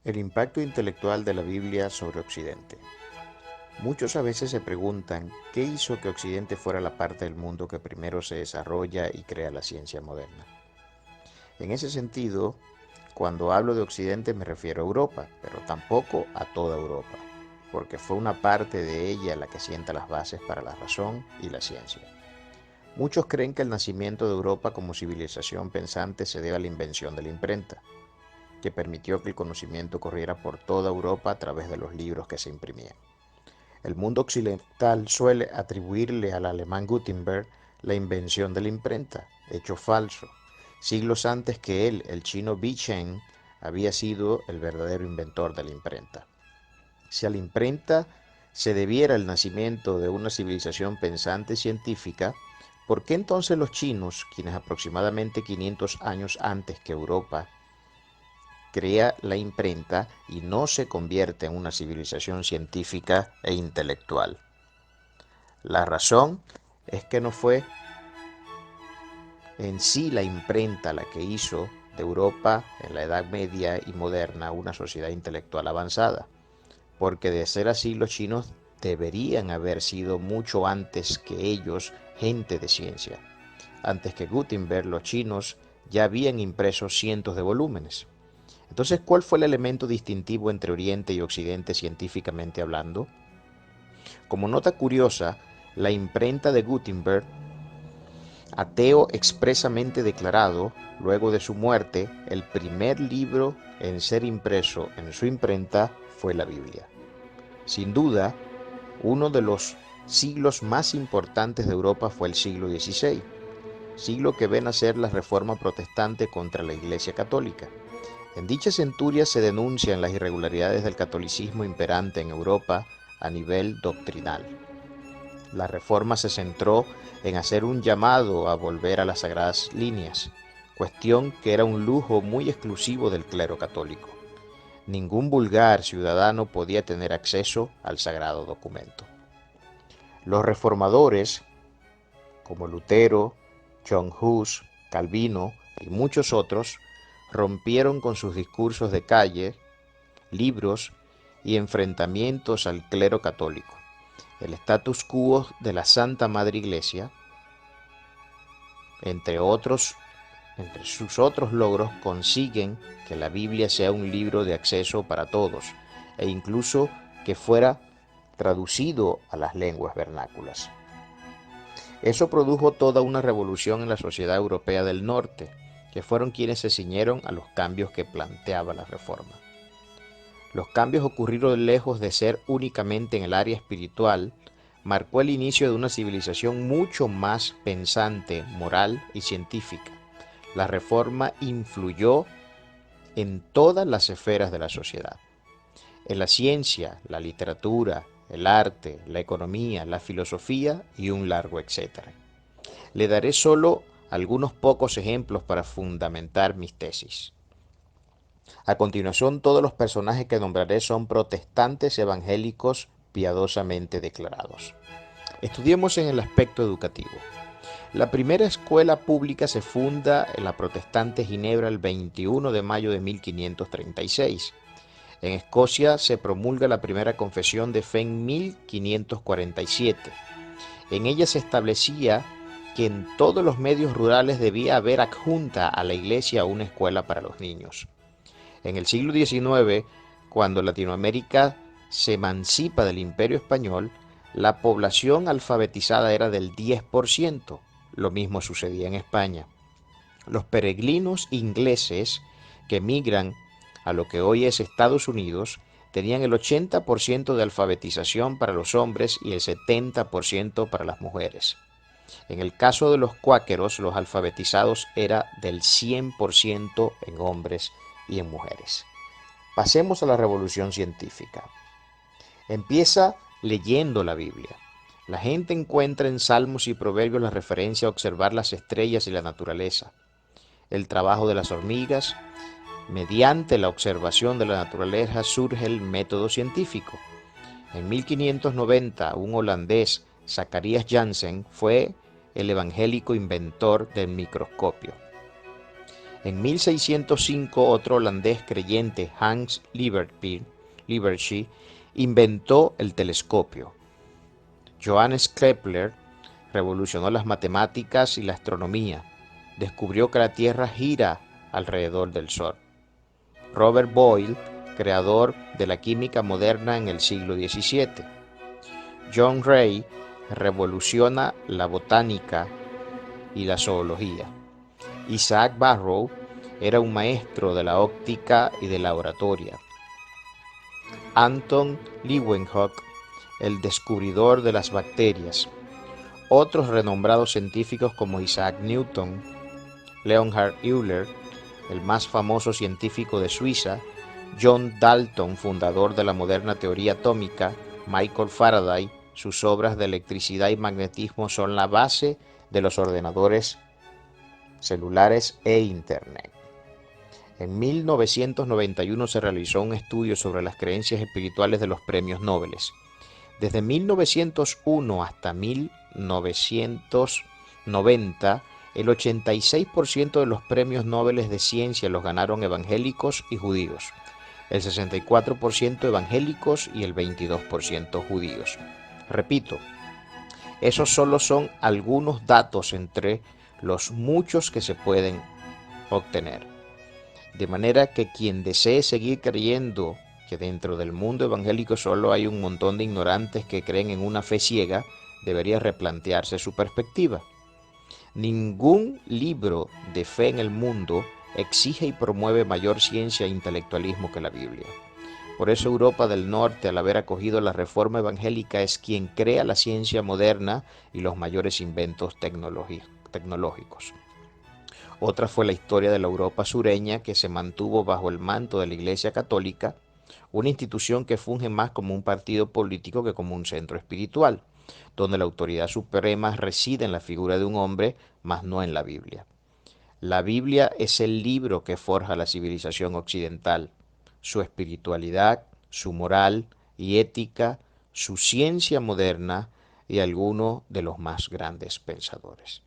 El impacto intelectual de la Biblia sobre Occidente. Muchos a veces se preguntan qué hizo que Occidente fuera la parte del mundo que primero se desarrolla y crea la ciencia moderna. En ese sentido, cuando hablo de Occidente me refiero a Europa, pero tampoco a toda Europa, porque fue una parte de ella la que sienta las bases para la razón y la ciencia. Muchos creen que el nacimiento de Europa como civilización pensante se debe a la invención de la imprenta, que permitió que el conocimiento corriera por toda Europa a través de los libros que se imprimían. El mundo occidental suele atribuirle al alemán Gutenberg la invención de la imprenta, hecho falso. Siglos antes que él, el chino Bi Chen había sido el verdadero inventor de la imprenta. Si a la imprenta se debiera el nacimiento de una civilización pensante científica, ¿por qué entonces los chinos, quienes aproximadamente 500 años antes que Europa crea la imprenta y no se convierte en una civilización científica e intelectual? La razón es que no fue en sí la imprenta la que hizo de Europa en la Edad Media y moderna una sociedad intelectual avanzada, porque de ser así los chinos deberían haber sido mucho antes que ellos gente de ciencia. Antes que Gutenberg, los chinos ya habían impreso cientos de volúmenes. Entonces, ¿cuál fue el elemento distintivo entre Oriente y Occidente científicamente hablando? Como nota curiosa, la imprenta de Gutenberg, ateo expresamente declarado, luego de su muerte, el primer libro en ser impreso en su imprenta fue la Biblia. Sin duda, uno de los siglos más importantes de Europa fue el siglo XVI, siglo que ve nacer la Reforma Protestante contra la Iglesia Católica. En dicha centuria se denuncian las irregularidades del catolicismo imperante en Europa a nivel doctrinal. La reforma se centró en hacer un llamado a volver a las sagradas líneas, cuestión que era un lujo muy exclusivo del clero católico. Ningún vulgar ciudadano podía tener acceso al sagrado documento. Los reformadores, como Lutero, John Hus, Calvino y muchos otros, rompieron con sus discursos de calle, libros y enfrentamientos al clero católico. El status quo de la Santa Madre Iglesia, entre otros, entre sus otros logros, consiguen que la Biblia sea un libro de acceso para todos e incluso que fuera traducido a las lenguas vernáculas. Eso produjo toda una revolución en la sociedad europea del norte, que fueron quienes se ciñeron a los cambios que planteaba la reforma. Los cambios ocurrieron lejos de ser únicamente en el área espiritual, marcó el inicio de una civilización mucho más pensante, moral y científica. La reforma influyó en todas las esferas de la sociedad, en la ciencia, la literatura, el arte, la economía, la filosofía y un largo etcétera. Le daré solo algunos pocos ejemplos para fundamentar mis tesis. A continuación, todos los personajes que nombraré son protestantes evangélicos piadosamente declarados. Estudiemos en el aspecto educativo. La primera escuela pública se funda en la protestante Ginebra el 21 de mayo de 1536. En Escocia se promulga la primera confesión de fe en 1547. En ella se establecía que en todos los medios rurales debía haber adjunta a la iglesia una escuela para los niños. En el siglo XIX, cuando Latinoamérica se emancipa del Imperio Español, la población alfabetizada era del 10%. Lo mismo sucedía en España. Los peregrinos ingleses que migran a lo que hoy es Estados Unidos tenían el 80% de alfabetización para los hombres y el 70% para las mujeres. En el caso de los cuáqueros, los alfabetizados era del 100% en hombres y en mujeres. Pasemos a la revolución científica. Empieza leyendo la Biblia. La gente encuentra en Salmos y Proverbios la referencia a observar las estrellas y la naturaleza, el trabajo de las hormigas. Mediante la observación de la naturaleza surge el método científico. En 1590, un holandés, Zacharias Janssen, fue el evangélico inventor del microscopio. En 1605 otro holandés creyente, Hans Lippershey, inventó el telescopio. Johannes Kepler revolucionó las matemáticas y la astronomía. Descubrió que la Tierra gira alrededor del Sol. Robert Boyle, creador de la química moderna en el siglo XVII. John Ray revoluciona la botánica y la zoología. Isaac Barrow era un maestro de la óptica y de la oratoria. Anton Leeuwenhoek, el descubridor de las bacterias. Otros renombrados científicos como Isaac Newton, Leonhard Euler, el más famoso científico de Suiza, John Dalton, fundador de la moderna teoría atómica, Michael Faraday, sus obras de electricidad y magnetismo son la base de los ordenadores celulares e Internet. En 1991 se realizó un estudio sobre las creencias espirituales de los premios Nobel. Desde 1901 hasta 1990, el 86% de los premios Nobel de ciencia los ganaron evangélicos y judíos, el 64% evangélicos y el 22% judíos. Repito, esos solo son algunos datos entre los muchos que se pueden obtener. De manera que quien desee seguir creyendo que dentro del mundo evangélico solo hay un montón de ignorantes que creen en una fe ciega, debería replantearse su perspectiva. Ningún libro de fe en el mundo exige y promueve mayor ciencia e intelectualismo que la Biblia. Por eso Europa del Norte, al haber acogido la reforma evangélica, es quien crea la ciencia moderna y los mayores inventos tecnológicos. Otra fue la historia de la Europa sureña, que se mantuvo bajo el manto de la Iglesia Católica, una institución que funge más como un partido político que como un centro espiritual, donde la autoridad suprema reside en la figura de un hombre, mas no en la Biblia. La Biblia es el libro que forja la civilización occidental, su espiritualidad, su moral y ética, su ciencia moderna y algunos de los más grandes pensadores.